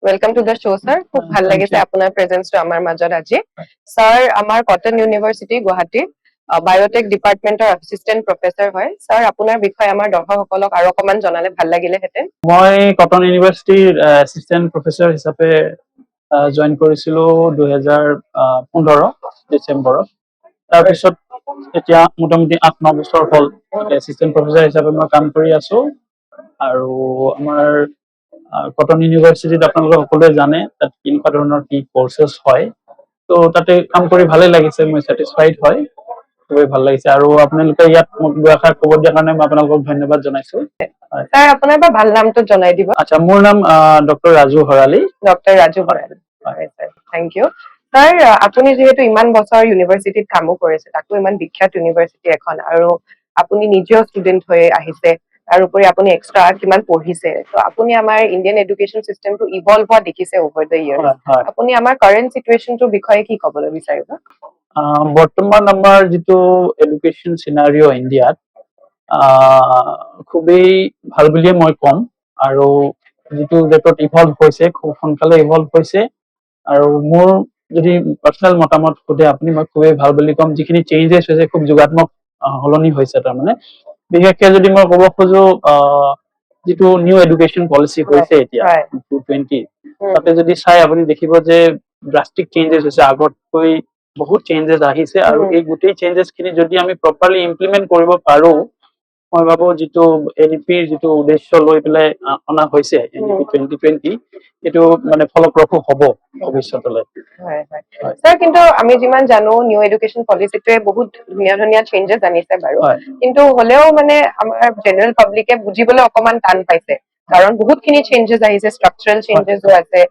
Welcome to the show, sir. খুব ভাল Thank লাগিছে you. আপোনাৰ প্ৰেজেন্সটো আমাৰ মাজত আজি। স্যাৰ আমাৰ কটন ইউনিভাৰ্চিটি গুৱাহাটী বায়োটেক ডিপাৰ্টমেন্টৰ এসিস্টেন্ট প্ৰফেসৰ হয়। স্যাৰ আপোনাৰ বিষয়ে আমাৰ দৰ্শকসকলক আৰু অকমান জনালে ভাল লাগিলেহেঁতেন। মই কটন ইউনিভাৰ্চিটিৰ এসিস্টেন্ট প্ৰফেসৰ হিচাপে জয়েন কৰিছিলো 2015 ডিচেম্বৰত। তাৰপিছত এতিয়া মোটামুটি 8-9 বছৰ হ'ল এসিস্টেন্ট প্ৰফেসৰ হিচাপে মই কাম কৰি আছো। আৰু আমাৰ কটন ইউনিভাৰ্চিটিত আপোনালোকে সকলোৱে জানে তাত কেনেকুৱা ধৰণৰ কি কোৰ্চেছ হয়, তো তাতে কাম কৰি ভালে লাগিছে, মই ছেটিছফাইড হয়, খুবেই ভাল লাগিছে। আৰু আপোনালোকে ইয়াত মোক দুআষাৰ ক'ব দিয়াৰ কাৰণে মই আপোনালোকক ধন্যবাদ জনাইছো। স্যাৰ আপোনাৰ বা ভাল নামটো জনাই দিব। আচ্ছা, মোৰ নাম ডক্টৰ ৰাজু ভৰালী। ডক্টৰ ৰাজু ভৰালী। হয় স্যাৰ, থ্যাংক ইউ। স্যাৰ আপুনি যেহেতু ইমান বছৰ ইউনিভাৰ্চিটিত কামো কৰিছে, তাকো ইমান বিখ্যাত ইউনিভাৰ্চিটি এখন, আৰু আপুনি নিজেও ষ্টুডেন্ট হৈ আহিছে, তাৰ উপৰি আপুনি এক্সট্ৰা কিমান পঢ়িছে, তো আপুনি আমাৰ ইণ্ডিয়ান এডুকেশ্যন চিষ্টেমটো ইভলভ হোৱা দেখিছে অভাৰ দ্য ইয়াৰ্ছ। আপুনি আমাৰ কাৰেণ্ট চিটুৱেশ্যনটোৰ বিষয়ে কি ক'বলৈ বিচাৰিব? বৰ্তমান আমাৰ যিটো এডুকেশ্যন চিনাৰিঅ' ইণ্ডিয়াত খুবেই ভাল বুলিয়ে মই ক'ম। আৰু যিটো ৰেটত ইভলভ হৈছে, খুব সোনকালে ইভলভ হৈছে। আৰু মোৰ যদি পাৰ্চনেল মতামত সোধে আপুনি, মই খুবেই ভাল বুলি ক'ম। যিখিনি চেঞ্জেছ হৈছে খুব যোগাত্মক সলনি হৈছে। তাৰমানে বিশেষকে যদি মই ক'ব খোজো, যিটো নিউ এডুকেশ্যন পলিচি হৈছে এতিয়া 2020, তাতে যদি চাই আপুনি দেখিব যে ড্ৰাষ্টিক চেঞ্জেছ হৈছে, আগতকৈ বহুত চেঞ্জেছ আহিছে। আৰু এই গোটেই চেঞ্জেছ খিনি যদি আমি প্ৰপাৰলি ইমপ্লিমেন্ট কৰিব পাৰো, মই ভাবো যিটো এনইপিৰ যিটো উদ্দেশ্য লৈ পেলাই অনা হৈছে এনইপি 2020, এইটো মানে ফলপ্ৰসূ হ'ব ভৱিষ্যতলৈ। স্যাৰ, কিন্তু আমি যিমান জানো নিউ এডুকেশ্যন পলিচিটোৱে বহুত ধুনীয়া ধুনীয়া চেঞ্জেছ আনিছে বাৰু, কিন্তু হ'লেও মানে আমাৰ জেনেৰেল পাব্লিকে বুজিবলৈ অকমান টান পাইছে, কাৰণ বহুতখিনি চেঞ্জেছ আহিছে, ষ্ট্ৰাকচাৰেল চেঞ্জেছো আছে,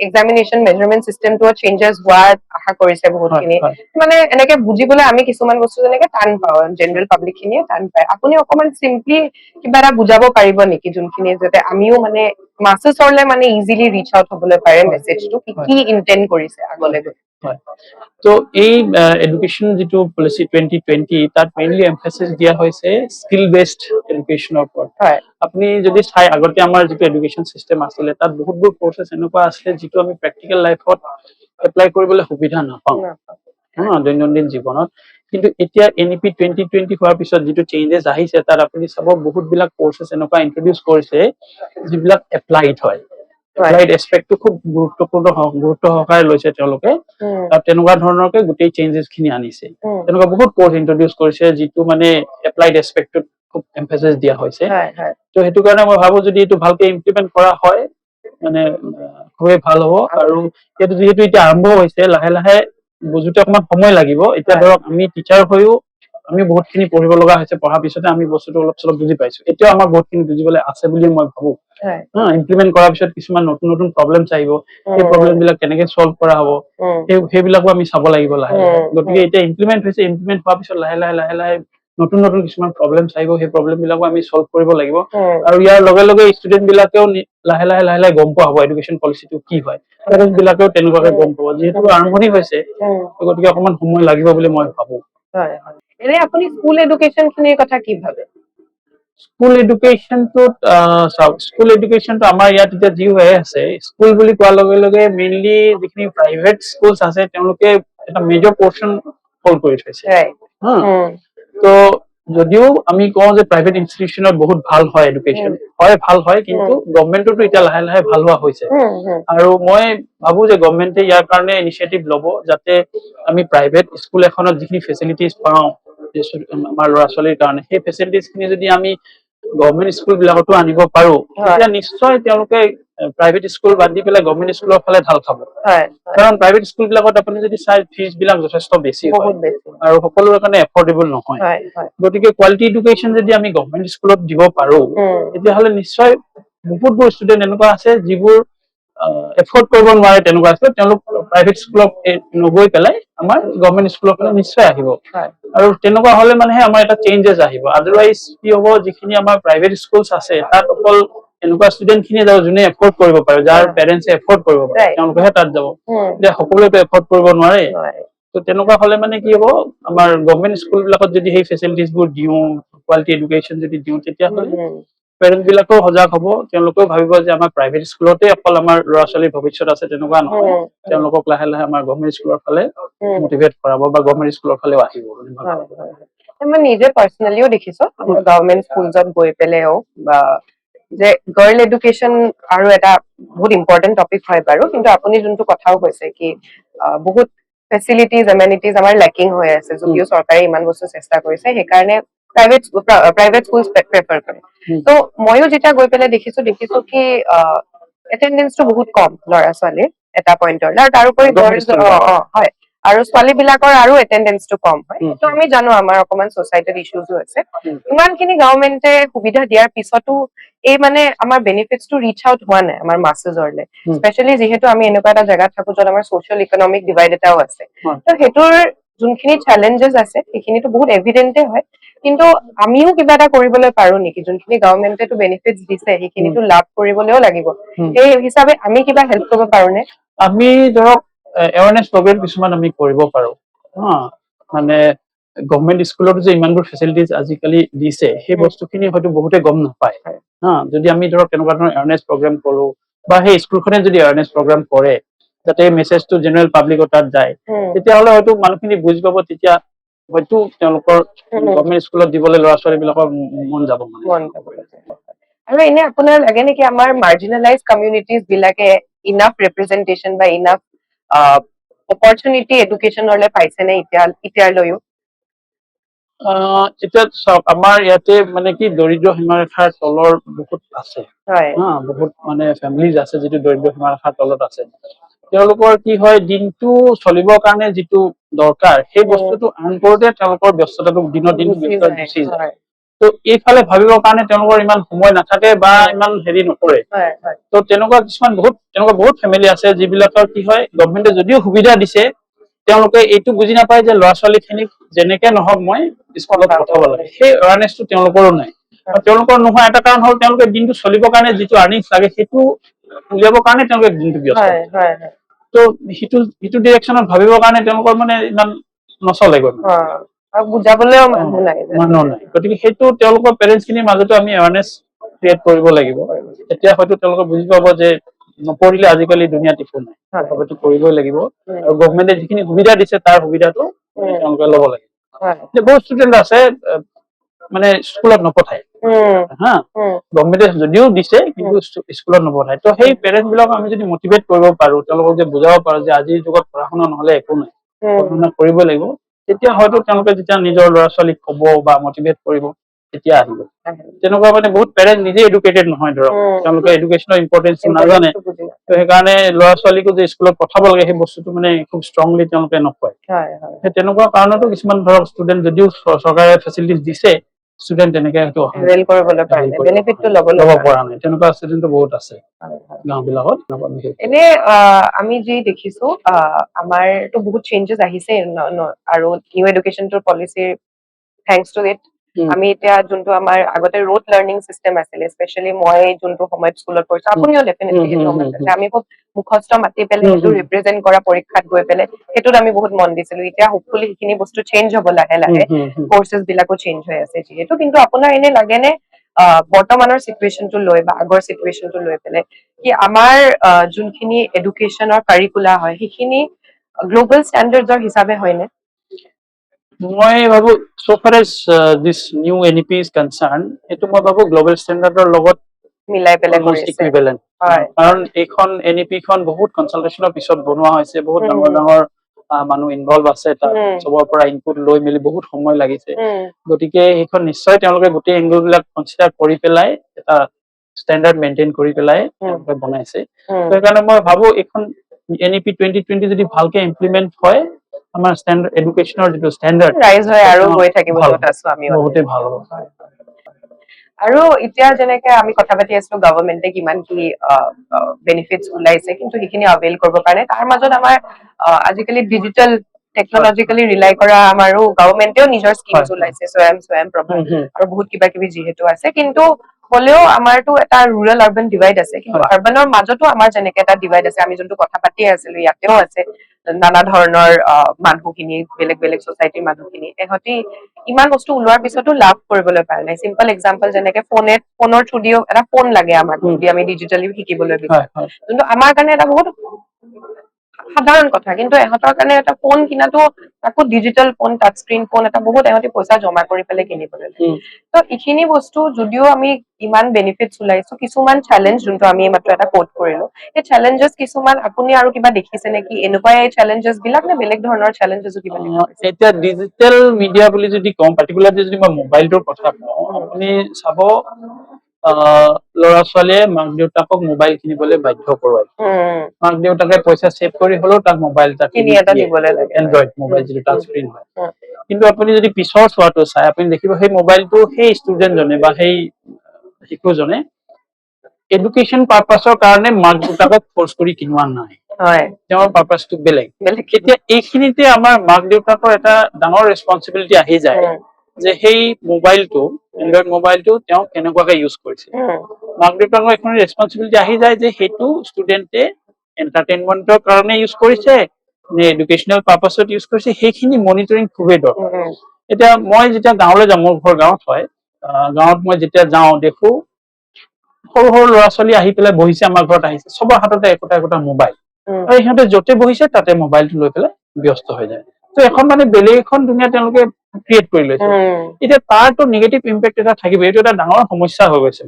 এক্সামিনেশ্যন মেজাৰমেণ্ট চিষ্টেমটো চেঞ্জেছ হোৱাৰ আশা কৰিছে বহুতখিনি। মানে এনেকে বুজিবলৈ আমি কিছুমান বস্তু যেনেকে টান পাওঁ, জেনেৰেল পাব্লিক খিনিয়ে টান পায়। আপুনি অকমান চিম্পলি কিবা এটা বুজাব পাৰিব নেকি, যোনখিনি যাতে আমিও মানে মাছেছৰলে মানে ইজিলি ৰিচ আউট হ'বলৈ পাৰে মেছেজটো, কি ইন্টেন্ড কৰিছে আগলৈ গৈ? তো এই এডুকেশ্যন যিটো পলিচি 2020, তাত মেইনলি এমফাচিছ দিয়া হৈছে স্কিল বেছড এডুকেশ্যনৰ ওপৰত। আপুনি যদি চাই, আগতে আমাৰ যিটো এডুকেশ্যন চিষ্টেম আছিলে, তাত বহুতবোৰ কোৰ্চেছ এনেকুৱা আছিলে যিটো আমি প্ৰেক্টিকেল লাইফত এপ্লাই কৰিবলৈ সুবিধা নাপাওঁ দৈনন্দিন জীৱনত। কিন্তু এতিয়া এনইপি 2020 হোৱাৰ পিছত যিটো চেঞ্জেছ আহিছে, তাত আপুনি চাব বহুত বিলাক কোৰ্চেছ এনেকুৱা ইন্ট্ৰডিউচ কৰিছে যিবিলাক এপ্লাইড হয়। এপ্লাইড এস্পেক্টটো খুব গুৰুত্ব সহকাৰে লৈছে তেওঁলোকে, আৰু তেনেকুৱা ধৰণৰকে গোটেই চেঞ্জেছ খিনি আনিছে। তেনেকুৱা বহুত কোৰ্চ ইন্ট্ৰডিউচ কৰিছে যিটো মানে এপ্লাইড এস্পেক্টত খুব এমফাচাইজ দিয়া হৈছে। তো সেইটো কাৰণে মই ভাবো যদি এইটো ভালকে ইমপ্লিমেন্ট কৰা হয়, মানে খুবেই ভাল হ'ব। আৰু এইটো যিহেতু এতিয়া আৰম্ভ হৈছে, লাহে লাহে বুজোতে অকমান সময় লাগিব। এতিয়া ধৰক আমি টিচাৰ হৈও আমি বহুতখিনি পঢ়িব লগা হৈছে, পঢ়াৰ পিছতে আমি বস্তুটো অলপ চলপ বুজি পাইছো। এতিয়াও আমাৰ বহুতখিনি বুজিবলৈ আছে বুলি মই ভাবো। ইমপ্লিমেন্ট কৰাৰ পিছত কিছুমান নতুন নতুন প্ৰব্লেমছ আহিব, সেই প্ৰব্লেম বিলাক কেনেকে চল্ভ কৰা হ'ব, সেইবিলাকো আমি চাব লাগিব লাহে লাহে। গতিকে এতিয়া ইমপ্লিমেন্ট হৈছে, ইমপ্লিমেন্ট হোৱাৰ পিছত লাহে লাহে নতুন নতুন কিছুমান প্ৰব্লেমছ আহিব, সেই প্ৰব্লেম বিলাকো আমি চল্ভ কৰিব লাগিব। আৰু ইয়াৰ লগে লগে ষ্টুডেন্ট বিলাকেও লাহে লাহে গম পোৱা হ'ব এডুকেশ্যন পলিচিটো কি হয়, পেৰেণ্টছ বিলাকেও তেনেকুৱাকে গম পাব। যিহেতু আৰম্ভণি হৈছে, গতিকে অকমান সময় লাগিব বুলি মই ভাবো। এনে আপুনি স্কুল এডুকেশ্যন খিনিৰ কথা কি ভাবে? স্কুল এডুকেশ্যনটোত চাওক, স্কুল এডুকেশ্যনটো আমাৰ ইয়াত এতিয়া যি হৈ আছে, স্কুল বুলি কোৱাৰ লগে লগে মেইনলি যিখিনি প্ৰাইভেট স্কুলছ আছে, তেওঁলোকে এটা মেজৰ পৰ্চন হোল্ড কৰি থৈছে। তো যদিও আমি কওঁ যে প্ৰাইভেট ইনষ্টিটিউচনত বহুত ভাল হয় এডুকেশ্যন, হয় ভাল হয়, কিন্তু গভৰ্ণমেণ্টতো এতিয়া লাহে লাহে ভাল হোৱা হৈছে। আৰু মই ভাবো যে গভৰ্ণমেণ্টে ইয়াৰ কাৰণে ইনিচিয়েটিভ ল'ব, যাতে আমি প্ৰাইভেট স্কুল এখনত যিখিনি ফেচিলিটিজ পাওঁ আমাৰ ল'ৰা ছোৱালীৰ কাৰণে, সেই ফেচিলিটিজ খিনি যদি আমি গভৰ্ণমেণ্ট স্কুল বিলাকতো আনিব পাৰো, তেতিয়া নিশ্চয় তেওঁলোকে প্ৰাইভেট স্কুল বাদ দি পেলাই গভৰ্ণমেণ্ট স্কুলৰ ফালে ঢাল খাব। কাৰণ প্ৰাইভেট স্কুল বিলাকত আপুনি যদি চাই, ফিজ বিলাক যথেষ্ট বেছি হয় আৰু সকলোৰে কাৰণে এফৰ্ডেবল নহয়। গতিকে কোৱালিটি এডুকেশ্যন যদি আমি গভৰ্ণমেণ্ট স্কুলত দিব পাৰো, তেতিয়াহ'লে নিশ্চয় বহুতবোৰ ষ্টুডেণ্ট এনেকুৱা আছে যিবোৰ এফৰ্ড কৰিব নোৱাৰে, তেনেকুৱা আছে, তেওঁলোক প্ৰাইভেট স্কুলত নগৈ পেলাই আমাৰ গভৰ্ণমেণ্ট স্কুলৰ ফালে নিশ্চয় আহিব। আৰু তেনেকুৱা হলে মানেহে আমাৰ এটা চেঞ্জেছ আহিব। আদাৰৱাইজ কি হ'ব, যিখিনি আমাৰ প্ৰাইভেট স্কুলছ আছে, তাত অকল এনেকুৱা ষ্টুডেণ্ট খিনিয়ে যাব যোনে এফৰ্ড কৰিব পাৰে, যাৰ পেৰেণ্টছে এফৰ্ড কৰিব পাৰে, তেওঁলোকেহে তাত যাব। এতিয়া সকলোৱেতো এফৰ্ড কৰিব নোৱাৰে। তো তেনেকুৱা হলে মানে কি হ'ব, আমাৰ গভৰ্ণমেণ্ট স্কুল বিলাকত যদি সেই ফেচিলিটিজ বোৰ দিওঁ, কোৱালিটি এডুকেশ্যন যদি দিওঁ, তেতিয়াহ'লে পেৰেণ্ট বিলাকেও সজাগ হ'ব, তেওঁলোকেও ভাবিব যে আমাৰ প্ৰাইভেট স্কুলতে অকল আমাৰ ল'ৰা ছোৱালীৰ ভৱিষ্যত আছে, তেনেকুৱা নহয়। তেওঁলোকক লাহে লাহে আমাৰ গভৰ্ণমেণ্ট স্কুলৰ ফালে মটিভেট কৰাব বা গভৰ্ণমেণ্ট স্কুলৰ ফালেও আহিব বুলি মই ভাবো। মই নিজে পাৰ্চনেলিও দেখিছো আমাৰ গভৰ্ণমেণ্ট স্কুলছত গৈ পেলাইও বা যে গাৰ্ল এডুকেশ্যন আৰু এটা বহুত ইম্পৰ্টেণ্ট টপিক হয় বাৰু, কিন্তু আপুনি যোনটো কথাও কৈছে কি বহুত ফেচিলিটিজ এমেনিটিজ আমাৰ লেকিং হৈ আছে, যদিও চৰকাৰে ইমান বস্তু চেষ্টা কৰিছে, সেইকাৰণে প্ৰাইভেট স্কুল প্ৰেফাৰ কৰে। ত' ময়ো যেতিয়া গৈ পেলাই দেখিছো কি এটেণ্ডেঞ্চটো বহুত কম ল'ৰা ছোৱালীৰ এটা পইণ্টৰ, আৰু তাৰোপৰি গাৰ্লছ হয় আৰু ছোৱালী বিলাকৰ আৰু এটেণ্ডেঞ্চটো কম হয়। ত' আমি জানো আমাৰ অকমান ছচাইটিত ইছ্যুজো আছে। ইমানখিনি গভৰ্ণমেণ্টে সুবিধা দিয়াৰ পিছতো এই মানে আমাৰ বেনিফিটছটো ৰিচ আউট হোৱা নাই আমাৰ মাছেজৰলে, স্পেচিয়েলি যিহেতু আমি এনেকুৱা এটা জেগাত থাকো য'ত আমাৰ ছ'চিয়েল ইকনমিক ডিভাইড এটাও আছে। ত' সেইটোৰ যোনখিনি চেলেঞ্জেছ আছে সেইখিনিতো বহুত এভিডেণ্টে হয়, কিন্তু আমিও কিবা এটা কৰিবলৈ পাৰো নেকি? যোনখিনি গভৰ্ণমেণ্টেটো বেনিফিটছ দিছে সেইখিনিতো লাভ কৰিবলৈও লাগিব, সেই হিচাপে আমি কিবা হেল্প কৰিব পাৰো নে? আমি ধৰক এৱাৰনেছ প্ৰগ্ৰেম কিছুমান আমি কৰিব পাৰো। মানে গভৰ্ণমেণ্ট স্কুলত যে ইমানবোৰ ফেচিলিটিজ আজিকালি দিছে, সেই বস্তুখিনি হয়তো বহুতে গম নাপায়। যদি আমি ধৰক তেনেকুৱা ধৰণৰ এৱাৰনেছ প্ৰগ্ৰেম কৰো বা সেই স্কুলখনে যদি এৱাৰনেছ প্ৰগ্ৰেম কৰে, যাতে মেছেজটো জেনেৰেল পাব্লিকৰ তাত যায়, তেতিয়াহ'লে হয়তো মানুহখিনি বুজি পাব, তেতিয়া হয়তো তেওঁলোকৰ গভৰ্ণমেণ্ট স্কুলত দিবলৈ ল'ৰা ছোৱালী বিলাকৰ মন যাব মানে। আৰু এনে আপোনাৰ লাগে নেকি আমাৰ মাৰ্জিনেলাইজ কমিউনিটিজ বিলাকে ইনাফ ৰিপ্ৰেজেন্টেশ্যন বা ইনাফ অপৰচুনিটি এডুকেশ্যনলৈ পাইছে নে এতিয়ালৈও? এতিয়া চাওক, আমাৰ ইয়াতে মানে কি দৰিদ্ৰ সীমাৰেখাৰ তলৰ বহুত আছে, বহুত মানে ফেমিলিজ আছে যিটো দৰিদ্ৰ সীমাৰেখাৰ তলত আছে। তেওঁলোকৰ কি হয়, দিনটো চলিবৰ কাৰণে যিটো দৰকাৰ সেই বস্তুটো আৰ্ণ কৰোতে তেওঁলোকৰ ব্যস্ততাটো দিনৰ দিনটো ব্যস্ত গুচি যায়। ত' এইফালে ভাবিবৰ কাৰণে তেওঁলোকৰ ইমান সময় নাথাকে বা ইমান হেৰি নকৰে। ত' তেনেকুৱা বহুত ফেমিলি আছে যিবিলাকৰ কি হয়, গভৰ্ণমেণ্টে যদিও সুবিধা দিছে, তেওঁলোকে এইটো বুজি নাপায় যে ল'ৰা ছোৱালী খিনিক যেনেকে নহওক মই স্কুলত পঠাব লাগে, সেই এৱাৰনেছটো তেওঁলোকৰো নাই। আৰু তেওঁলোকৰ নোহোৱা এটা কাৰণ হ'ল, তেওঁলোকে দিনটো চলিবৰ কাৰণে যিটো আৰ্নিংছ লাগে সেইটো উলিয়াবৰ কাৰণে তেওঁলোকে দিনটো ব্যস্ত। ত' সিটো ডিৰেকশ্যনত ভাবিবৰ কাৰণে তেওঁলোকৰ মানে ইমান নচলেগৈ, বুজাবলৈও মানুহ নাই। গতিকে সেইটো তেওঁলোকৰ পেৰেণ্টছ খিনিৰ মাজতো আমি এৱাৰনেছ ক্ৰিয়েট কৰিব লাগিব। তেতিয়া হয়তো তেওঁলোকে বুজি পাব যে নপঢ়িলে আজিকালি দুনীয়াত একো নাই, হয়তো পঢ়িবই লাগিব। আৰু গভৰ্ণমেণ্টে যিখিনি সুবিধা দিছে তাৰ সুবিধাটো তেওঁলোকে ল'ব লাগিব। বহুত ষ্টুডেণ্ট আছে মানে স্কুলত নপঠায়, গভৰ্ণমেণ্টে যদিও দিছে কিন্তু স্কুলত নপঠায়। ত' সেই পেৰেণ্টছ বিলাকক আমি যদি মটিভেট কৰিব পাৰো, তেওঁলোকক যে বুজাব পাৰো যে আজিৰ যুগত পঢ়া শুনা নহলে একো নাই, পঢ়া শুনা কৰিব লাগিব, তেতিয়া হয়তো তেওঁলোকে যেতিয়া নিজৰ ল'ৰা ছোৱালীক ক'ব বা মটিভেট কৰিব, তেতিয়া আহিব। তেনেকুৱা মানে বহুত পেৰেণ্টছ নিজে এডুকেটেড নহয়, ধৰক তেওঁলোকে এডুকেশ্যনৰ ইম্পৰ্টেঞ্চটো নাজানে। ত' সেইকাৰণে ল'ৰা ছোৱালীকো যে স্কুলত পঠাব লাগে সেই বস্তুটো মানে খুব ষ্ট্ৰংলি তেওঁলোকে নকয়। সেই তেনেকুৱা কাৰণতো কিছুমান ধৰক ষ্টুডেণ্ট যদিও চৰকাৰে ফেচিলিটিজ দিছে, ষ্টুডেণ্ট তেনেকে হয়তো ল'ব পৰা নাই। তেনেকুৱা ষ্টুডেণ্টটো বহুত আছে গাঁও বিলাকত। এনে আমি যি দেখিছো আমাৰতো বহুত চেঞ্জেছ আহিছে আৰু নিউ এডুকেশ্যনটোৰ পলিচিৰ থেংকছ টু ইট। আমি এতিয়া যোনটো আমাৰ আগতে ৰোট লাৰ্ণিং চিষ্টেম আছিলে, স্পেচিয়েলি মই যোনটো সময়ত স্কুলত পঢ়িছো, আপুনিও ডেফিনেটলি সেইটো সময়ত আছে, আমি খুব মুখস্থ মাতি পেলাই সেইটো ৰিপ্ৰেজেন্ট কৰা পৰীক্ষাত গৈ পেলাই সেইটোত আমি বহুত মন দিছিলো। এতিয়া হোপফুলি সেইখিনি বস্তু চেঞ্জ হ'ব লাহে লাহে, কৰ্চেছ বিলাকো চেঞ্জ হৈ আছে যিহেতু। কিন্তু আপোনাৰ এনে লাগে নে বৰ্তমানৰ চিটুৱেশ্যনটো লৈ বা আগৰ চিটুৱেশ্যনটো লৈ পেলাই কি আমাৰ যোনখিনি এডুকেশ্যনৰ কাৰিকুলা হয় সেইখিনি গ্ল'বেল ষ্টেণ্ডাৰ্ডৰ হিচাপে হয়নে? মই ভাবো so far as this new NEP is concerned, এইটো মই ভাবো গ্ল'বেল ষ্টেণ্ডাৰ্ডৰ লগত মিলাই পেলাই কৰিছে। কাৰণ এইখন NEP খন বহুত কনচালটেশ্যনৰ পিছত বনোৱা হৈছে, বহুত ডাঙৰ ডাঙৰ মানুহ ইনভলভ আছে তাত, চবৰ পৰা ইনপুট লৈ মেলি বহুত সময় লাগিছে। গতিকে সেইখন নিশ্চয় তেওঁলোকে গোটেই এংগল বিলাক কনচিডাৰ কৰি পেলাই এটা ষ্টেণ্ডাৰ্ড মেইনটেইন কৰি পেলাই তেওঁলোকে বনাইছে। সেইকাৰণে মই ভাবো এইখন NEP 2020 যদি ভালকে ইমপ্লিমেন্ট হয়, আমাৰ এডুকেশ্যনৰ যিটো ষ্টেণ্ডাৰ্ড ৰাইজ হয় আৰু গৈ থাকিব য'ত আছো আমি বহুতেই ভাল হ'ব। আৰু এতিয়া যেনেকে আমি কথা পাতি আছো গভৰ্ণমেণ্টে কিমান কি বেনিফিটছ ওলাইছে, কিন্তু সেইখিনি আভেইল কৰিব কাৰণে তাৰ মাজত আমাৰ আজিকালি ডিজিটেল টেকনলজিকেলি ৰিলাই কৰা আমাৰো গভৰ্ণমেণ্টেও নিজৰ স্কিমছ ওলাইছে, স্বয়ং প্ৰভা আৰু বহুত কিবা কিবি যিহেতু আছে। কিন্তু হ'লেও আমাৰতো এটা ৰুৰেল আৰ্বান ডিভাইড আছে, কিন্তু আৰ্বানৰ মাজতো আমাৰ যেনেকে এটা ডিভাইড আছে, আমি যোনটো কথা পাতিয়ে আছিলো ইয়াতেও আছে। নানা ধৰণৰ মানুহখিনি বেলেগ বেলেগ ছচাইটিৰ মানুহখিনি এহঁতি ইমান বস্তু ওলোৱাৰ পিছতো লাভ কৰিবলৈ পৰা নাই। চিম্পল এক্সাম্পল যেনেকে ফোনৰ থ্ৰুদিও এটা ফোন লাগে আমাক যদি আমি ডিজিটেলি শিকিবলৈ বিচাৰো, যোনটো আমাৰ কাৰণে এটা বহুত সাধাৰণ কথা, কিন্তু এহঁতৰ কাৰণে এটা ফোন কিনাটো তাকো digital phone, touch screen phone এটা বহুত এহঁতি পইচা জমা কৰি পেলাই কিনিবলৈ লাগে। তো এইখিনি বস্তু যদিও আমি ইমান বেনিফিটছ ওলাইছো, কিছুমান চেলেঞ্জ যোনটো আমি মাত্ৰ এটা কোট কৰিলো, এই চেলেঞ্জেছ কিছুমান আপুনি আৰু কিবা দেখিছে নেকি এনেকুৱাই এই চেলেঞ্জেছ বিলাক, নে বেলেগ ধৰণৰ চেলেঞ্জেছো কিবা দেখিছে? এতিয়া ডিজিটেল মিডিয়া বুলি যদি কওঁ, পাৰ্টিকুলাৰলি যদি মই মোবাইলটোৰ কথা কওঁ, আপুনি চাব ল'ৰা ছোৱালীয়ে মাক দেউতাকক মোবাইল কিনিবলৈ বাধ্য কৰোৱায়। মাক দেউতাকে পইচা ছেভ কৰি হলেও তাক মোবাইল এটা কিনি দিবলৈ লাগে, এনড্ৰইড মোবাইল যিটো টাচ স্ক্ৰীন হয়। কিন্তু আপুনি যদি পিছৰ চোৱাটো চাই, আপুনি দেখিব সেই মোবাইলটো সেই ষ্টুডেণ্টজনে বা সেই শিশুজনে এডুকেশ্যন পাৰপাছৰ কাৰণে মাক দেউতাকক ফৰ্চ কৰি কিনোৱা নাই, তেওঁৰ পাৰপাছটো বেলেগ। এতিয়া এইখিনিতে আমাৰ মাক দেউতাকৰ এটা ডাঙৰ ৰেছপনচিবিলিটি আহি যায় যে সেই মোবাইলটো, এনড্ৰইড মোবাইলটো তেওঁ কেনেকুৱাকে ইউজ কৰিছে। মাক দেউতাকৰ এখন ৰেছপনচিবিলিটি আহি যায় যে সেইটো ষ্টুডেণ্টে এণ্টাৰটেইনমেণ্টৰ কাৰণে ইউজ কৰিছে নে এডুকেশ্যনেল পাৰপাছত ইউজ কৰিছে, সেইখিনি মনিটৰিং খুবেই দৰকাৰ। এতিয়া মই যেতিয়া গাঁৱলৈ যাওঁ, মোৰ ঘৰ গাঁৱত হয়, গাঁৱত মই যেতিয়া যাওঁ দেখো সৰু সৰু ল'ৰা ছোৱালী আহি পেলাই বহিছে, আমাৰ ঘৰত আহিছে, চবৰ হাততে একোটা একোটা মোবাইল, আৰু সিহঁতে য'তে বহিছে তাতে মোবাইলটো লৈ পেলাই ব্যস্ত হৈ যায়। তো এখন মানে বেলেগ এখন দুনিয়া তেওঁলোকে ক্ৰিয়েট কৰি লৈছে। এতিয়া তাৰতো নিগেটিভ ইম্পেক্ট এটা থাকিব, এইটো এটা ডাঙৰ সমস্যা হৈ গৈছে।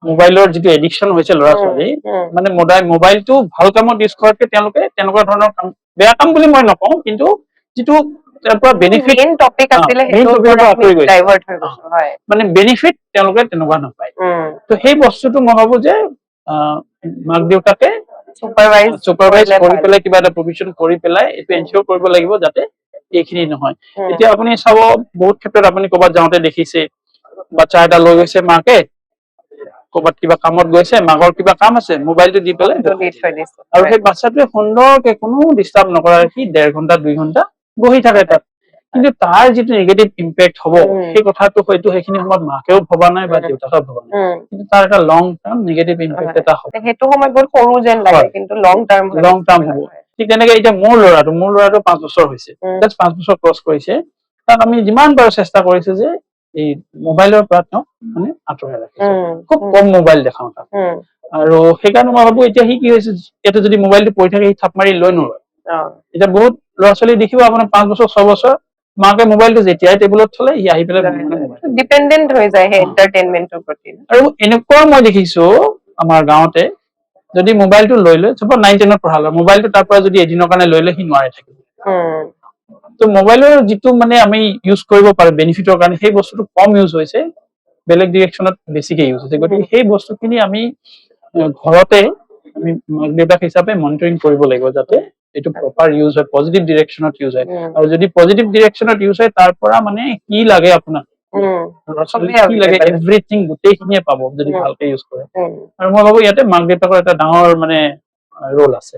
মোবাইলৰ যিটো এডিকশ্যন হৈছে ল'ৰা ছোৱালী, মানে মোবাইলটো ভাল কামত ইউজ কৰাতকে তেওঁলোকে তেনেকুৱা ধৰণৰ কাম, বেয়া কাম বুলি মই নকওঁ, কিন্তু যিটো তাৰ পৰা বেনিফিট, মানে বেনিফিট তেওঁলোকে তেনেকুৱা নাপায়। তো সেই বস্তুটো মই ভাবো যে মাক দেউতাকে চুপাৰভাইজ কৰি পেলাই কিবা এটা প্ৰভিজন কৰি পেলাই এইটো এনচিয়ৰ কৰিব লাগিব যাতে এইখিনি নহয়। এতিয়া আপুনি চাব, বহুত ক্ষেত্ৰত আপুনি ক'ৰবাত যাওঁতে দেখিছে, বাচ্ছা এটা লৈ গৈছে মাকে, ক'ৰবাত কিবা কামত গৈছে, মাকৰ কিবা কাম আছে, মোবাইলটো দি পেলাই, আৰু সেই বাচ্ছাটোৱে সুন্দৰকে কোনো ডিষ্টাৰ্ব নকৰাকে 1.5 ঘণ্টা 2 ঘণ্টা বহি থাকে তাত। কিন্তু তাৰ যিটো নিগেটিভ ইম্পেক্ট হ'ব, সেই কথাটো হয়তো সেইখিনি সময়ত মাকেও ভবা নাই বা দেউতাকেও ভবা নাই, কিন্তু তাৰ এটা লং টাৰ্ম নিগেটিভ ইম্পেক্ট এটা হ'ব। সেইটো সময়ত বহুত সৰু যেন লাগে, কিন্তু লং টাৰ্ম হ'ব। ঠিক তেনেকে এতিয়া মোৰ ল'ৰাটো 5 বছৰ হৈছে, জাষ্ট 5 বছৰ ক্ৰছ কৰিছে। তাক আমি যিমান পাৰো চেষ্টা কৰিছো যে এই মোবাইলৰ পৰা তেওঁক মানে আঁতৰাই ৰাখিছো, খুব কম মোবাইল দেখাও তাক। আৰু সেইকাৰণে মই ভাবো এতিয়া সি কি হৈছে, ইয়াতে যদি মোবাইলটো পৰি থাকে সি থাপ মাৰি লৈ নলয়। এতিয়া বহুত ল'ৰা ছোৱালী দেখিব আপোনাৰ 5 বছৰ 6 বছৰ, মাকে মোবাইলটো যেতিয়াই টেবুলত থলে সি আহি পেলাই ডিপেন্ডেন্ট হৈ যায় সেই এন্টাৰটেইনমেন্টৰ প্ৰতি। আৰু এনেকুৱা মই দেখিছো আমাৰ গাঁৱতে, যদি মোবাইলটো লৈ লৈ, চাপোজ 9-10ত পঢ়ালে, মোবাইলটো তাৰ পৰা যদি এদিনৰ কাৰণে লৈ লয়, সি নোৱাৰে থাকিব। তো মোবাইলৰ যিটো মানে আমি ইউজ কৰিব পাৰো বেনিফিটৰ কাৰণে, সেই বস্তুটো কম ইউজ হৈছে, বেলেগ ডিৰেকশ্যনত বেছিকে ইউজ হৈছে। গতিকে সেই বস্তুখিনি আমি ঘৰতে আমি মাক দেউতাক হিচাপে মনিটৰিং কৰিব লাগিব যাতে এইটো প্ৰপাৰ ইউজ হয়, পজিটিভ ডিৰেকশ্যনত ইউজ হয়। আৰু যদি পজিটিভ ডিৰেকশ্যনত ইউজ হয়, তাৰ পৰা মানে কি লাগে আপোনাক, কি লাগে, এভৰিথিং গোটেইখিনিয়ে পাব যদি ভালকে ইউজ কৰে। আৰু মই ভাবো ইয়াতে মাক দেউতাকৰ এটা ডাঙৰ মানে ৰোল আছে।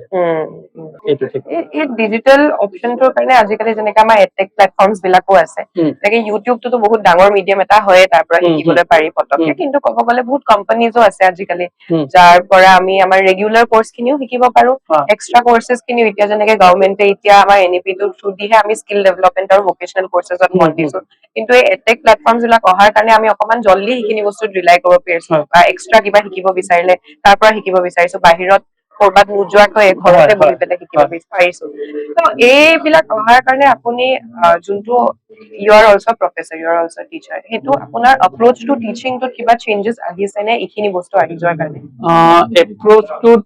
এই ডিজিটেল অপচনটোৰ কাৰণে আজিকালি যেনেকে আমাৰ এডটেক প্লেটফৰ্মছ বিলাকো আছে, যেনেকে ইউটিউবটোতো বহুত ডাঙৰ মিডিয়াম এটা হয়ে, তাৰ পৰা শিকিবলৈ পাৰি পতককে। কিন্তু ক'ব গ'লে বহুত কোম্পানীজো আছে আজিকালি, যাৰ পৰা আমি আমাৰ ৰেগুলাৰ কৰ্চ খিনিও শিকিব পাৰো, এক্সট্ৰা কৰ্চেছ খিনিও। এতিয়া যেনেকে গভৰ্ণমেণ্টে এতিয়া আমাৰ NEP-টোৰ থ্ৰুদিহে আমি স্কিল ডেভেলপমেন্ট আৰু ভকেচনেল কৰ্চেছত মন দিছো, কিন্তু এই এডটেক প্লেটফৰ্মছ বিলাক অহাৰ কাৰণে আমি অকমান জল্দি সেইখিনি বস্তুত ৰিলাই কৰিব পাৰিছো, বা এক্সট্ৰা কিবা শিকিব বিচাৰিলে তাৰ পৰা শিকিব বিচাৰিছো, বাহিৰত কৰবাত নোযোৱাকৈ ঘৰতে বহি পেলাই শিকিব পাৰিছো। তো এইবিলাক অহাৰ কাৰণে আপুনি যোনটো you are also' professor, you are also' teacher, সেইটো আপোনাৰ এপ্ৰ'চ টু টিচিংটোত কিবা চেঞ্জেছ আহিছে নে এইখিনি বস্তু আহি যোৱাৰ কাৰণে? এপ্ৰ'চটোত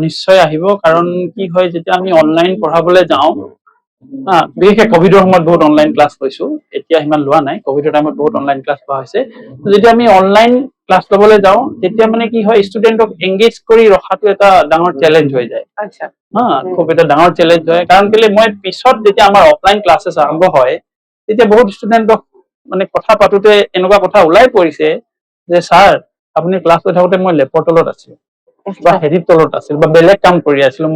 নিশ্চয় আহিব, কাৰণ কি হয়, যেতিয়া আমি অনলাইন পঢ়াবলৈ যাওঁ, বিশেষকৈ কভিডৰ সময়ত বহুত অনলাইন ক্লাছ লৈছো, এতিয়া সিমান লোৱা নাই, কভিডৰ টাইমত বহুত অনলাইন ক্লাছ লোৱা হৈছে। যেতিয়া আমি অনলাইন ক্লাছ লবলৈ যাওঁ, তেতিয়া মানে কি হয়, ষ্টুডেণ্টক এংগেজ কৰি ৰখাটো এটা ডাঙৰ চেলেঞ্জ হৈ যায়। খুব এটা ডাঙৰ চেলেঞ্জ হয়, কাৰণ কেলে মই পিছত যেতিয়া আমাৰ অফলাইন ক্লাছেছ আৰম্ভ হয়, তেতিয়া বহুত ষ্টুডেণ্টক মানে কথা পাতোতে এনেকুৱা কথা ওলাই পৰিছে যে, ছাৰ আপুনি ক্লাছ লৈ থাকোতে মই লেপৰ তলত আছিলো, বা হেৰিৰ তলত আছিল, বা বেলেগ কাম কৰি আছিলো,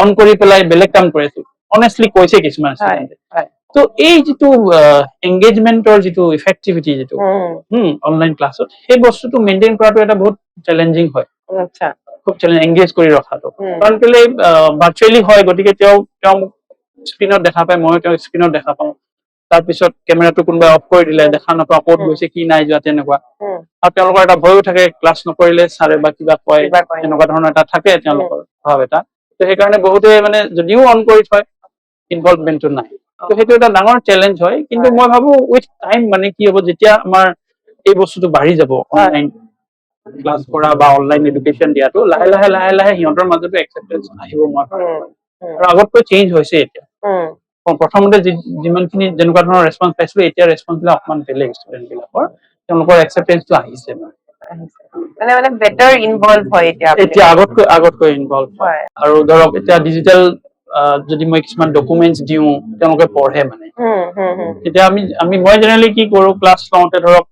অন কৰি পেলাই বেলেগ কাম কৰি আছিলো, অনেষ্টলি কৈছে কিছুমান ষ্টুডেণ্টে। তো এই যিটো এংগেজমেন্টৰ যিটো ইফেক্টিভিটি যিটো অনলাইন ক্লাছত, সেই বস্তুটো মেইনটেইন কৰাটো এটা বহুত চেলেঞ্জিং হয়। খুব চেলেঞ্জ এংগেজ কৰি ৰখাটো কাৰণ কেলে ভাৰ্চুৱেলি হয় গতিকে তেওঁ স্ক্ৰীনত দেখা পায় মই তেওঁ স্ক্ৰীনত দেখা পাওঁ তাৰপিছত কেমেৰাটো কোনোবাই অফ কৰি দিলে দেখা নাপাওঁ ক'ত গৈছে কি নাই যোৱা তেনেকুৱা আৰু তেওঁলোকৰ এটা ভয়ো থাকে ক্লাছ নকৰিলে ছাৰে বা কিবা কয় এনেকুৱা ধৰণৰ এটা থাকে তেওঁলোকৰ ভাৱ এটা তো সেইকাৰণে বহুতে মানে যদিও অন কৰি থয় ইনভলভমেন্টটো নাই তো সেইটো এটা ডাঙৰ চেলেঞ্জ হয় কিন্তু মই ভাবো উইথ টাইম মানে কি হ'ব যেতিয়া আমাৰ এই বস্তুটো বাঢ়ি যাব অনলাইন ক্লাছ কৰা বা অনলাইন এডুকেশ্যন দিয়াটো লাহে লাহে সিহঁতৰ মাজতো একচেপ্টেন্স আহিব মই ভাবো আৰু আগতকৈ চেঞ্জ হৈছে এতিয়া প্ৰথমতে যিমানখিনি যেনেকুৱা ধৰণৰ ৰেছপন্স পাইছিলো এতিয়া ৰেছপন্স বিলাক অকমান বেলেগ ষ্টুডেণ্ট বিলাকৰ তেওঁলোকৰ একচেপ্টেন্সটো আহিছে মানে বেটাৰ ইনভলভ হয় এতিয়া আগতকৈ ইনভলভ হয় আৰু ধৰক এতিয়া ডিজিটেল যদি মই কিছুমান ডকুমেন্টছ দিওঁ তেওঁলোকে পঢ়ে মানে এতিয়া মই জেনেৰেলি কি কৰো ক্লাছ লওঁতে ধৰক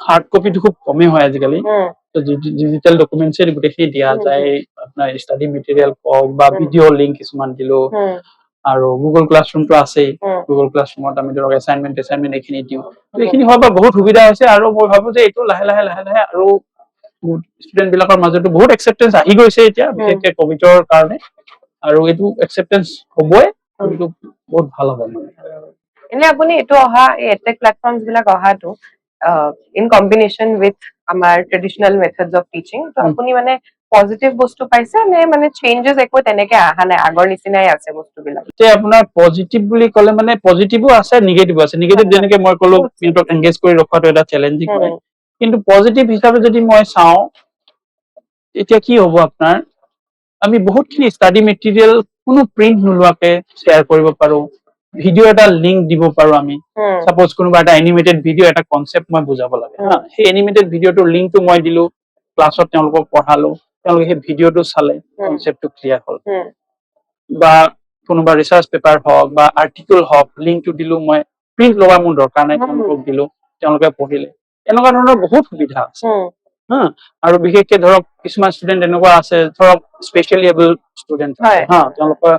হাৰ্ড কপিটো খুব কমেই হয় আজিকালি ডিজিটেল ডকুমেন্টছে গোটেইখিনি দিয়া যায় আপোনাৰ ষ্টাডি মেটেৰিয়েল হওক বা ভিডিঅ' লিংক কিছুমান দিলো আৰু গুগল ক্লাছৰুমটো আছেই গুগল ক্লাছৰুমত আমি ধৰক এছাইনমেন্ট এইখিনি দিওঁ তো এইখিনি হোৱাৰ পৰা বহুত সুবিধা হৈছে আৰু মই ভাবো যে এইটো লাহে লাহে আৰু ষ্টুডেন্ট বিলাকৰ মাজতো বহুত একচেপ্টেন্স আহি গৈছে এতিয়া বিশেষকে কভিডৰ কাৰণে আৰু এইটো একচেপ্টেন্স হ'বই কিন্তু বহুত ভাল হ'ব মানে এনে আপুনি এইটো অহা এডটেক প্লেটফৰ্মছ বিলাক অহাটো ইন কম্বিনেশ্যন উইথ আমাৰ ট্ৰেডিচনেল মেথডছ অফ টিচিং তো আপুনি মানে পজিটিভ বস্তু পাইছে নে মানে চেঞ্জেছ একো তেনেকে অহা নাই আগৰ নিচিনাই আছে বস্তুবিলাক এতিয়া আপোনাৰ পজিটিভ বুলি ক'লে মানে পজিটিভো আছে নিগেটিভো আছে নিগেটিভ যেনেকে মই ক'লো সিহঁতক এংগেজ কৰি ৰখাটো এটা চেলেঞ্জিং হয় কিন্তু পজিটিভ হিচাপে যদি মই চাওঁ এতিয়া কি হ'ব আপোনাৰ আমি বহুতখিনি ষ্টাডি মেটেৰিয়েল কোনো প্ৰিন্ট নোলোৱাকে শ্বেয়াৰ কৰিব পাৰো ভিডিঅ' এটা লিংক দিব পাৰো আমি সাপোজ কোনোবা এটা এনিমেটেড ভিডিঅ' এটা কনচেপ্ট মই বুজাব লাগে সেই এনিমেটেড ভিডিঅ'টোৰ লিংকটো মই দিলো ক্লাছত তেওঁলোকক পঢ়ালো তেওঁলোকে সেই ভিডিঅ'টো চালে কনচেপ্টটো ক্লিয়াৰ হ'ল বা কোনোবা ৰিচাৰ্চ পেপাৰ হওক বা আৰ্টিকল হওক লিংকটো দিলো মই প্ৰিন্ট লগা মোৰ দৰকাৰ নাই তেওঁলোকক দিলো তেওঁলোকে পঢ়িলে এনেকুৱা ধৰণৰ বহুত সুবিধা আছে আৰু বিশেষকে ধৰক কিছুমান ষ্টুডেণ্ট এনেকুৱা আছে ধৰক স্পেচিয়েলি এবল ষ্টুডেণ্ট তেওঁলোকৰ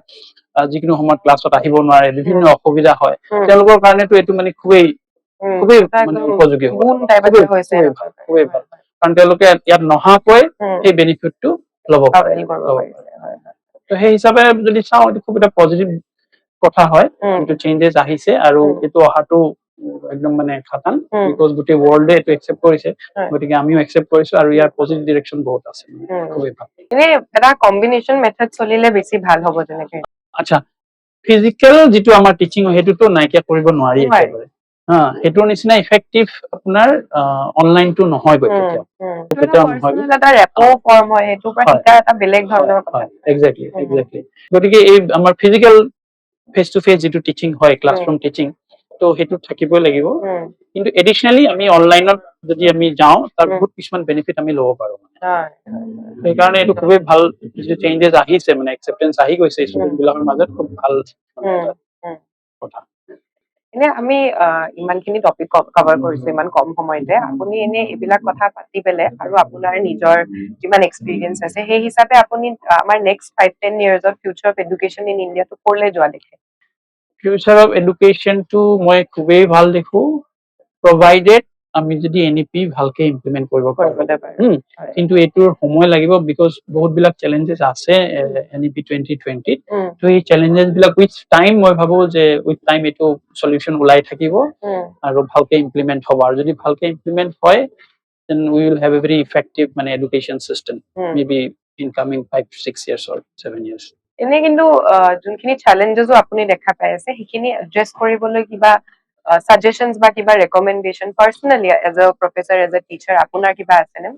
যিকোনো সময়ত ক্লাছত আহিব নোৱাৰে বিভিন্ন অসুবিধা হয় তেওঁলোকৰ কাৰণেতো এইটো মানে খুবেই মানে উপযোগী খুবেই ভাল কাৰণ তেওঁলোকে ইয়াত নহাকৈ সেই বেনিফিটটো ল'ব পাৰে তো সেই হিচাপে যদি চাওঁ এইটো খুব এটা পজিটিভ কথা হয় এইটো চেঞ্জেছ আহিছে আৰু এইটো অহাটো একদম মানে খাটাং বিকজ গোটেই ৱৰ্ল্ডে এইটো একচেপ্ট কৰিছে গতিকে আমিও একচেপ্ট কৰিছো আৰু ইয়াৰ পজিটিভ ডিৰেকশ্যন বহুত আছে খুবেই ভাল এনে এটা কম্বিনেশ্যন মেথড চলিলে বেছি ভাল হ'ব তেনেকে আচ্ছা ফিজিকেল যিটো আমাৰ টিচিং সেইটোতো নাইকিয়া কৰিব নোৱাৰি একেবাৰে সেইটোৰ নিচিনা ইফেক্টিভ আপোনাৰ অনলাইনটো নহয় কেতিয়াও নহয় একজেক্টলি গতিকে এই আমাৰ ফিজিকেল ফেচ টু ফেচ যিটো টিচিং হয় ক্লাছৰুম টিচিং তো সেইটো থাকিবই লাগিব কিন্তু এডিচনেলি আমি অনলাইনত যদি আমি যাওঁ তাৰ বহুত কিছুমান বেনিফিট আমি ল'ব পাৰো সেইকাৰণে এইটো খুবেই ভাল যিটো চেঞ্জেছ আহিছে মানে একচেপ্টেন্স আহি গৈছে ষ্টুডেন্ট বিলাকৰ মাজত খুব ভাল কথা এনে আমি ইমানখিনি টপিক কভাৰ কৰিছো ইমান কম সময়তে আপুনি এনে এইবিলাক কথা পাতি পেলাই আৰু আপোনাৰ নিজৰ যিমান এক্সপিৰিয়েঞ্চ আছে সেই হিচাপে আপুনি আমাৰ নেক্সট 5-10 ইয়াৰ্ছত ফিউচাৰ অফ এডুকেশ্যন ইন ইণ্ডিয়াটো কৰলে যোৱা দেখে ফিউচাৰ অফ এডুকেশ্যনটো মই খুবেই ভাল দেখো প্ৰভাইডেড আমি যদি এনইপি ভালকে ইমপ্লিমেন্ট কৰিব পাৰো কিন্তু এইটোৰ সময় লাগিব বিকজ বহুত বিলাক চেলেঞ্জেছ আছে এনইপি 2020 তো এই চেলেঞ্জেছ বিলাক উইথ টাইম মই ভাবো যে উইথ টাইম এইটো সলিউশন ওলাই থাকিব আৰু ভালকে ইমপ্লিমেন্ট হ'ব আৰু যদি ভালকে ইমপ্লিমেন্ট হয় then we will have a very effective মানে education system maybe in coming 5-6 years or 7 years এনে কিন্তু যোনখিনি চেলেঞ্জেসও আপুনি দেখা পাই আছে সেইখিনি এড্ৰেছ কৰিবলৈ কিবা সাজেশনস বা কিবা ৰেকমেন্ডেশন পাৰ্সোনালি as a professor as a teacher আপোনাৰ কিবা আছে নে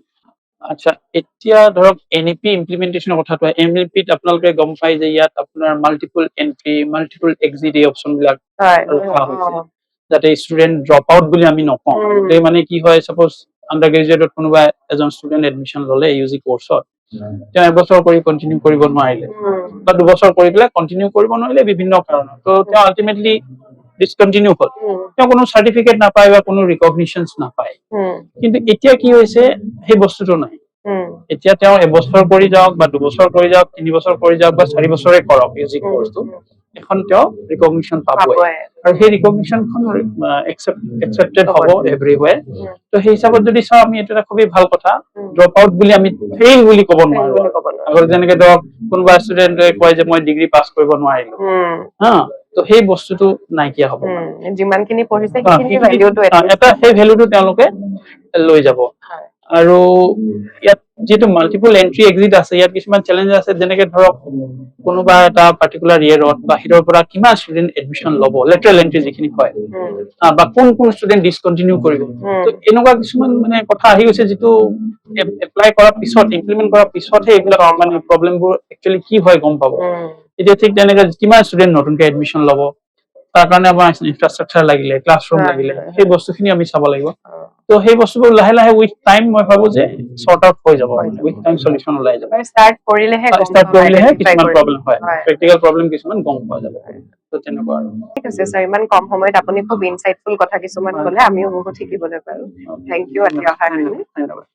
আচ্ছা এতিয়া ধৰক এনইপি ইমপ্লিমেন্টেশনৰ কথাটো এনইপিত আপোনালোকে গম পাই যে ইয়াত আপোনাৰ মাল্টিপল এন্ট্ৰি মাল্টিপল এক্সিট এই অপচন বিলাক ৰখা হৈছে যাতে ষ্টুডেন্ট ড্ৰপ আউট বুলি আমি নকওঁ মানে কি হয় সাপোজ আন্ডাৰ গ্ৰেজুৱেটত কোনোবা এজন ষ্টুডেন্ট এডমিশন ললে ইউজি কোৰ্সত তেওঁ এবছৰ কৰি কন্টিনিউ কৰিব নোৱাৰিলে বা দুবছৰ কৰি পেলাই কন্টিনিউ কৰিব নোৱাৰিলে বিভিন্ন কাৰণত তো তেওঁ আলটিমেটলি ডিসকন্টিনিউ হ'ল তেওঁ কোনো চাৰ্টিফিকেট নাপায় বা কোনো ৰিকগনিশ্যনছ নাপায় কিন্তু এতিয়া কি হৈছে সেই বস্তুটো নাই এতিয়া তেওঁ এবছৰ কৰি যাওক বা দুবছৰ কৰি যাওক 3 বছৰ কৰি যাওক বা 4 বছৰে কৰক ইউজি কোৰ্সটো এখন তেওঁ ৰিকগনিশ্যন পাবই পাবই। আৰু সেই ৰিকগনিশ্যনখন একচেপ্টেড হ'ব এভৰিৱেৰ তো সেই হিচাপত যদি চাওঁ আমি এইটো এটা খুবেই ভাল কথা ড্ৰপ আউট বুলি আমি ফেইল বুলি ক'ব নোৱাৰো আগৰ যেনেকে ধৰক কোনোবা ষ্টুডেণ্টে কয় যে মই ডিগ্ৰী পাছ কৰিব নোৱাৰিলো হা তো সেই বস্তুটো নাইকিয়া হ'ব যিমানখিনি পঢ়িছে সেইখিনি ভ্যালুটো এটা সেই ভ্যালুটো তেওঁলোকে লৈ যাব আৰু ইয়াত যেটো মাল্টিপল এন্ট্ৰি এক্সিট আছে ইয়াত কিছুমান চেলেঞ্জ আছে যেনেকে ধৰক কোনোবা এটা পাৰ্টিকুলাৰ ইয়েৰত বাহিৰৰ পৰা কিমান ষ্টুডেন্ট এডমিশন ল'ব লেটাৰেল এন্ট্ৰি যিখিনি হয় বা কোন কোন ষ্টুডেন্ট ডিসকন্টিনিউ কৰিব তো এনেকুৱা কিছুমান মানে কথা আহি গৈছে যেটো এপ্লাই কৰাৰ পিছত ইমপ্লিমেন্ট কৰাৰ পিছতহে এইবিলাক মানে প্ৰবলেমবোৰ একচুয়ালি কি হয় গম পাব এতিয়া ঠিক তেনেকে কিমান ষ্টুডেন্ট নতুনকে এডমিশন ল'ব তাৰ কাৰণে আমাৰ ইনফ্ৰাষ্ট্ৰাকচাৰ লাগিলে ক্লাছৰুম লাগিলে সেই বস্তুখিনি আমি চাব লাগিব তো সেই বস্তুবোৰ লাহে লাহে উইথ টাইম মই ভাবো যে সৰ্ট আউট হৈ যাব উইথ টাইম সলিউশন ওলাই যাব স্টাৰ্ট কৰিলেহে কিছুমান প্ৰবলেম হয় প্ৰেক্টিকেল প্ৰবলেম কিছুমান গম পোৱা যাব তো তেনেকুৱা আৰু ঠিক আছে স্যাৰ ইমান কম সময়ত আপুনি খুব ইনসাইটফুল কথা কিছুমান ক'লে আমিও বহুত শিকিবলৈ পাৰো থ্যাংক ইউ এতিয়া অহাৰ কাৰণে ধন্যবাদ